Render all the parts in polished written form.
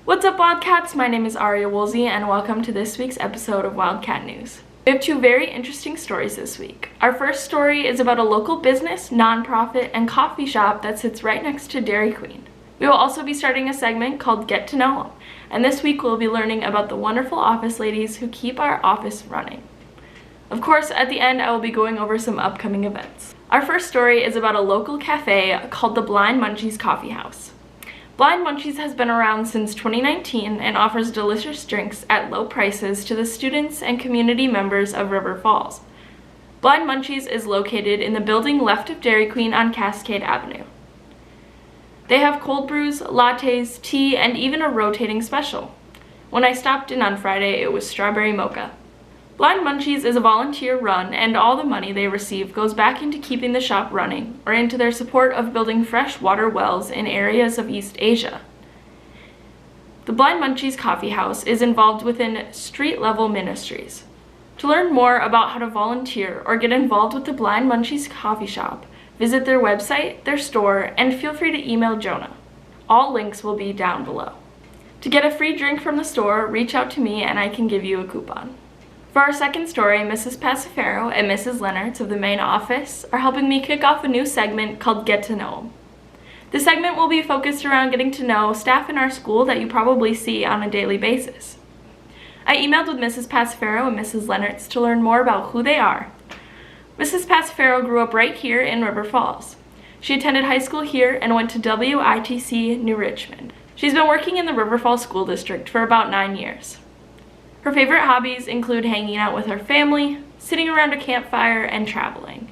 What's up, Wildcats? My name is Aria Woolsey, and welcome to this week's episode of Wildcat News. We have two very interesting stories this week. Our first story is about a local business, nonprofit, and coffee shop that sits right next to Dairy Queen. We will also be starting a segment called Get to Know 'em, and this week we'll be learning about the wonderful office ladies who keep our office running. Of course, at the end I will be going over some upcoming events. Our first story is about a local cafe called the Blind Munchies Coffeehouse. Blind Munchies has been around since 2019 and offers delicious drinks at low prices to the students and community members of River Falls. Blind Munchies is located in the building left of Dairy Queen on Cascade Avenue. They have cold brews, lattes, tea, and even a rotating special. When I stopped in on Friday, it was strawberry mocha. Blind Munchies is a volunteer run, and all the money they receive goes back into keeping the shop running or into their support of building fresh water wells in areas of East Asia. The Blind Munchies Coffeehouse is involved within Street Level Ministries. To learn more about how to volunteer or get involved with the Blind Munchies Coffee Shop, visit their website, their store, and feel free to email Jonah. All links will be down below. To get a free drink from the store, reach out to me and I can give you a coupon. For our second story, Mrs. Passifero and Mrs. Leonards of the main office are helping me kick off a new segment called Get to Know 'em. This segment will be focused around getting to know staff in our school that you probably see on a daily basis. I emailed with Mrs. Passifero and Mrs. Leonards to learn more about who they are. Mrs. Passifero grew up right here in River Falls. She attended high school here and went to WITC New Richmond. She's been working in the River Falls School District for about 9 years. Her favorite hobbies include hanging out with her family, sitting around a campfire, and traveling.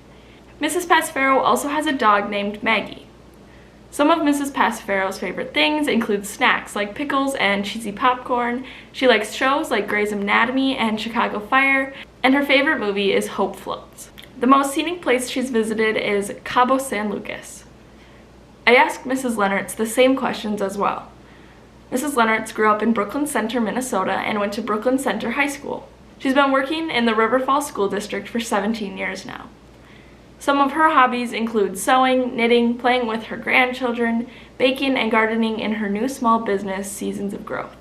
Mrs. Passifero also has a dog named Maggie. Some of Mrs. Passifero's favorite things include snacks like pickles and cheesy popcorn. She likes shows like Grey's Anatomy and Chicago Fire, and her favorite movie is Hope Floats. The most scenic place she's visited is Cabo San Lucas. I asked Mrs. Leonards the same questions as well. Mrs. Leonards grew up in Brooklyn Center, Minnesota, and went to Brooklyn Center High School. She's been working in the River Falls School District for 17 years now. Some of her hobbies include sewing, knitting, playing with her grandchildren, baking, and gardening in her new small business, Seasons of Growth.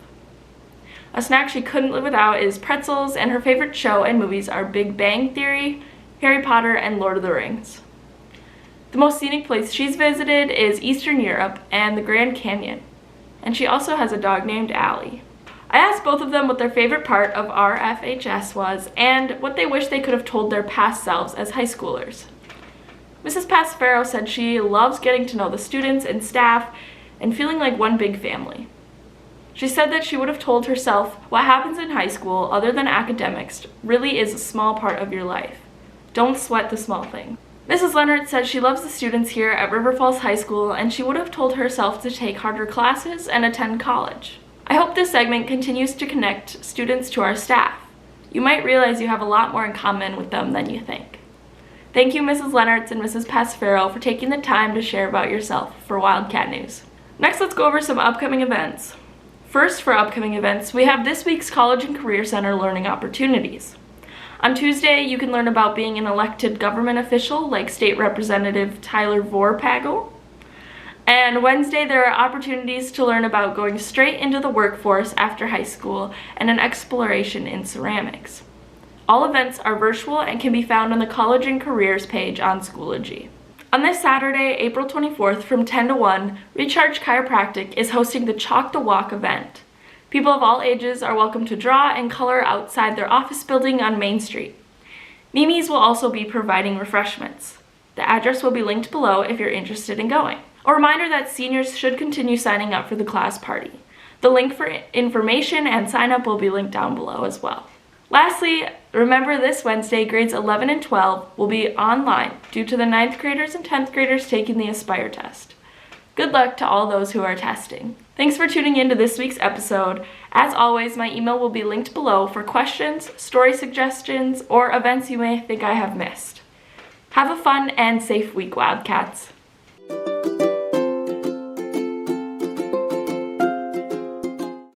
A snack she couldn't live without is pretzels, and her favorite show and movies are Big Bang Theory, Harry Potter, and Lord of the Rings. The most scenic place she's visited is Eastern Europe and the Grand Canyon. And she also has a dog named Allie. I asked both of them what their favorite part of RFHS was and what they wish they could have told their past selves as high schoolers. Mrs. Passifero said she loves getting to know the students and staff and feeling like one big family. She said that she would have told herself what happens in high school other than academics really is a small part of your life. Don't sweat the small things. Mrs. Leonard said she loves the students here at River Falls High School and she would have told herself to take harder classes and attend college. I hope this segment continues to connect students to our staff. You might realize you have a lot more in common with them than you think. Thank you, Mrs. Leonards and Mrs. Passifero, for taking the time to share about yourself for Wildcat News. Next, let's go over some upcoming events. First, for upcoming events, we have this week's College and Career Center learning opportunities. On Tuesday, you can learn about being an elected government official like State Representative Tyler Vorpagel. And Wednesday, there are opportunities to learn about going straight into the workforce after high school and an exploration in ceramics. All events are virtual and can be found on the College and Careers page on Schoology. On this Saturday, April 24th from 10 to 1, Recharge Chiropractic is hosting the Chalk the Walk event. People of all ages are welcome to draw and color outside their office building on Main Street. Mimi's will also be providing refreshments. The address will be linked below if you're interested in going. A reminder that seniors should continue signing up for the class party. The link for information and sign up will be linked down below as well. Lastly, remember this Wednesday, grades 11 and 12 will be online due to the 9th graders and 10th graders taking the Aspire test. Good luck to all those who are testing. Thanks for tuning in to this week's episode. As always, my email will be linked below for questions, story suggestions, or events you may think I have missed. Have a fun and safe week, Wildcats.